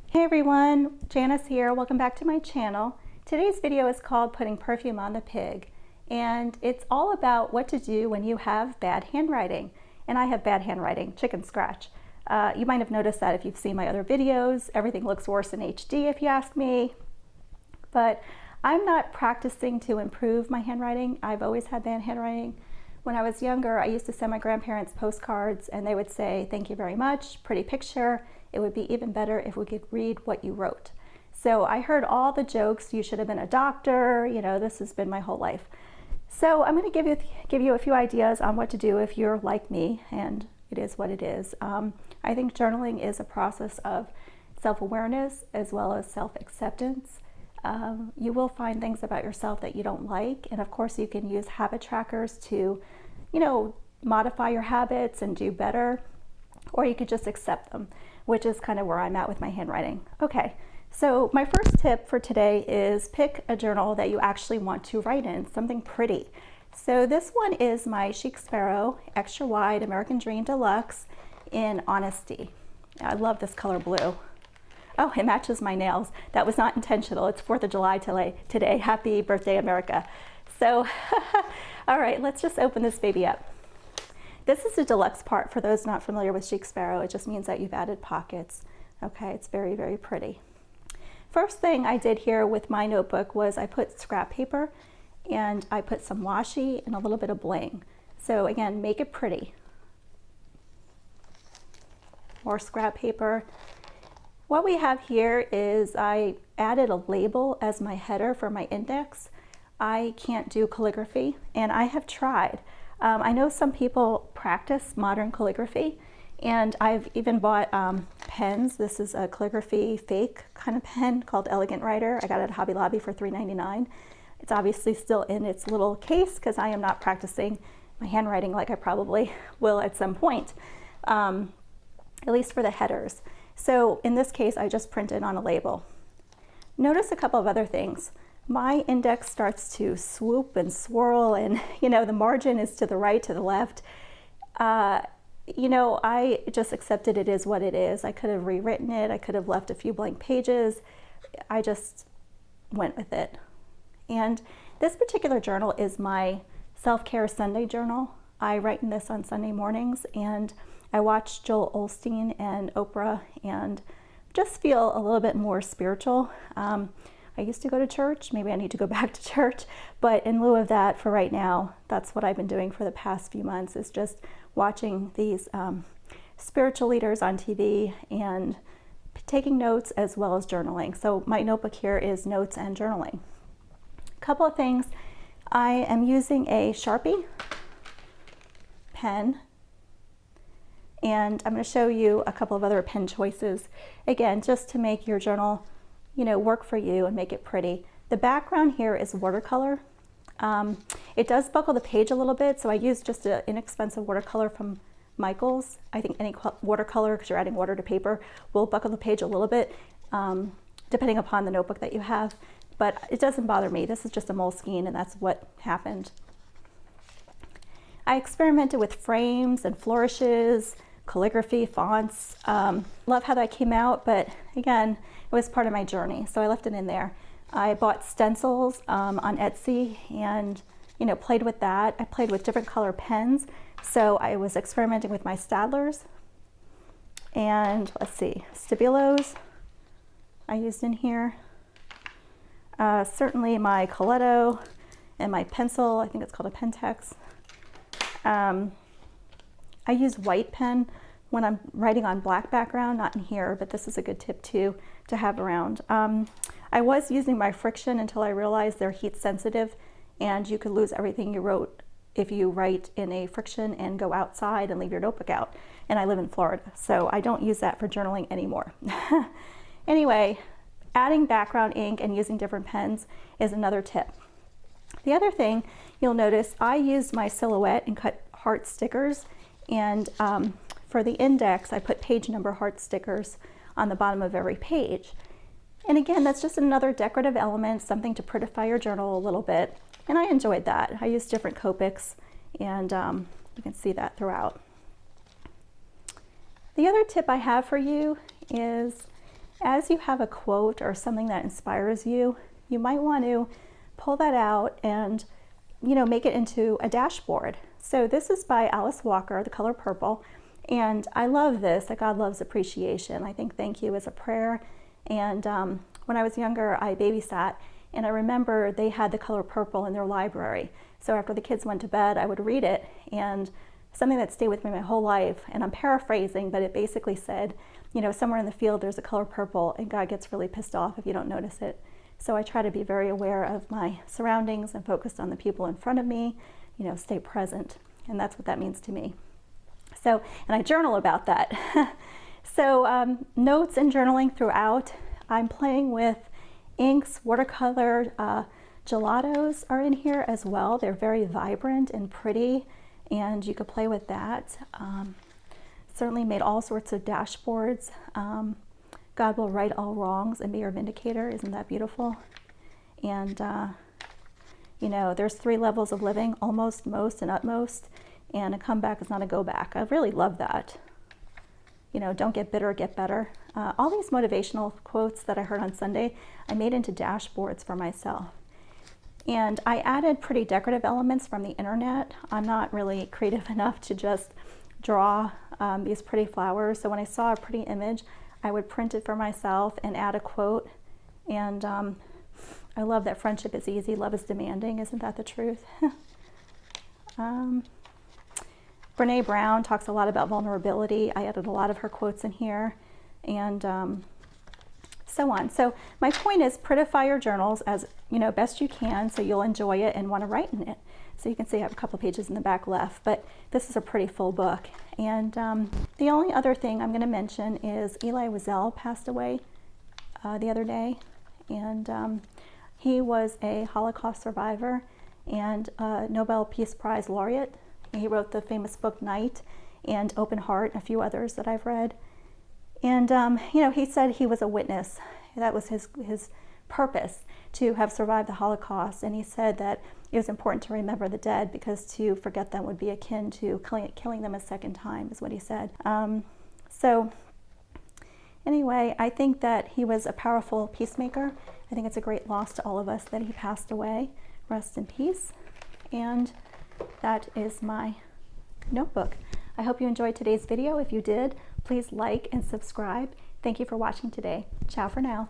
Hey everyone, Janice here. Welcome back to my channel. Today's video is called Putting Perfume on the Pig, and it's all about what to do when you have bad handwriting. And I have bad handwriting, chicken scratch. You might have noticed that if you've seen my other videos. Everything looks worse in HD if you ask me. But I'm not practicing to improve my handwriting. I've always had bad handwriting. When I was younger, I used to send my grandparents postcards and they would say, "Thank you very much, pretty picture. It would be even better if we could read what you wrote." So I heard all the jokes, you should have been a doctor, you know, this has been my whole life. So I'm going to give you a few ideas on what to do if you're like me, and it is what it is. I think journaling is a process of self-awareness as well as self-acceptance. You will find things about yourself that you don't like, and of course you can use habit trackers to, you know, modify your habits and do better, or you could just accept them, which is kind of where I'm at with my handwriting. Okay, so my first tip for today is pick a journal that you actually want to write in, something pretty. So this one is my Chic Sparrow Extra Wide American Dream Deluxe in Honesty. I love this color blue. Oh, it matches my nails. That was not intentional. It's 4th of July today. Happy birthday, America. So, all right, let's just open this baby up. This is the deluxe part. For those not familiar with Chic Sparrow, it just means that you've added pockets. Okay, it's very, very pretty. First thing I did here with my notebook was I put scrap paper and I put some washi and a little bit of bling. So again, make it pretty. More scrap paper. What we have here is I added a label as my header for my index. I can't do calligraphy, and I have tried. I know some people practice modern calligraphy, and I've even bought pens. This is a calligraphy fake kind of pen called Elegant Writer. I got it at Hobby Lobby for $3.99. It's obviously still in its little case because I am not practicing my handwriting like I probably will at some point, at least for the headers. So in this case, I just printed on a label. Notice a couple of other things. My index starts to swoop and swirl, and you know, the margin is to the right, to the left. You know, I just accepted it is what it is. I could have rewritten it. I could have left a few blank pages. I just went with it. And this particular journal is my self-care Sunday journal. I write in this on Sunday mornings, and I watch Joel Osteen and Oprah and just feel a little bit more spiritual. I used to go to church. Maybe I need to go back to church. But in lieu of that, for right now, that's what I've been doing for the past few months, is just watching these spiritual leaders on TV and taking notes as well as journaling. So my notebook here is notes and journaling. A couple of things. I am using a Sharpie pen, and I'm going to show you a couple of other pen choices, again, just to make your journal, you know, work for you and make it pretty. The background here is watercolor. It does buckle the page a little bit, so I use just an inexpensive watercolor from Michaels. I think any watercolor, because you're adding water to paper, will buckle the page a little bit, depending upon the notebook that you have, but it doesn't bother me. This is just a Moleskine, and that's what happened. I experimented with frames and flourishes, calligraphy, fonts. Love how that came out, but again, it was part of my journey, so I left it in there. I bought stencils on Etsy and, you know, played with that. I played with different color pens, so I was experimenting with my Staedtlers. And let's see, Stabilos I used in here. Certainly my Coletto and my pencil, I think it's called a Pentex. I use white pen when I'm writing on black background, not in here, but this is a good tip too to have around. I was using my Friction until I realized they're heat sensitive, and you could lose everything you wrote if you write in a Friction and go outside and leave your notebook out. And I live in Florida, so I don't use that for journaling anymore. Anyway, adding background ink and using different pens is another tip. The other thing you'll notice, I used my Silhouette and cut heart stickers, and for the index I put page number heart stickers on the bottom of every page. And again, that's just another decorative element, something to prettify your journal a little bit, and I enjoyed that. I used different Copics, and you can see that throughout. The other tip I have for you is as you have a quote or something that inspires you, you might want to pull that out and, you know, make it into a dashboard. So this is by Alice Walker, The Color Purple. And I love this, that God loves appreciation. I think thank you is a prayer. And when I was younger, I babysat, and I remember they had The Color Purple in their library. So after the kids went to bed, I would read it, and something that stayed with me my whole life, and I'm paraphrasing, but it basically said, you know, somewhere in the field there's a color purple, and God gets really pissed off if you don't notice it. So I try to be very aware of my surroundings and focused on the people in front of me, you know, stay present. And that's what that means to me. So, and I journal about that. So notes and journaling throughout. I'm playing with inks, watercolor, gelatos are in here as well. They're very vibrant and pretty, and you could play with that. Certainly made all sorts of dashboards. God will right all wrongs and be your vindicator. Isn't that beautiful? And you know, there's 3 levels of living: almost, most, and utmost. And a comeback is not a go back. I really love that. You know, don't get bitter, get better. All these motivational quotes that I heard on Sunday, I made into dashboards for myself. And I added pretty decorative elements from the internet. I'm not really creative enough to just draw these pretty flowers. So when I saw a pretty image, I would print it for myself and add a quote. And I love that friendship is easy, love is demanding. Isn't that the truth? Brene Brown talks a lot about vulnerability. I added a lot of her quotes in here, and so on. So my point is, prettify your journals as, you know, best you can, so you'll enjoy it and want to write in it. So you can see I have a couple pages in the back left, but this is a pretty full book. And the only other thing I'm going to mention is Elie Wiesel passed away the other day, and he was a Holocaust survivor and Nobel Peace Prize laureate. He wrote the famous book Night and Open Heart, a few others that I've read. And you know, he said he was a witness. That was his purpose, to have survived the Holocaust. And he said that it was important to remember the dead, because to forget them would be akin to killing them a second time, is what he said. So anyway, I think that he was a powerful peacemaker. I think it's a great loss to all of us that he passed away. Rest in peace. And that is my notebook. I hope you enjoyed today's video. If you did, please like and subscribe. Thank you for watching today. Ciao for now.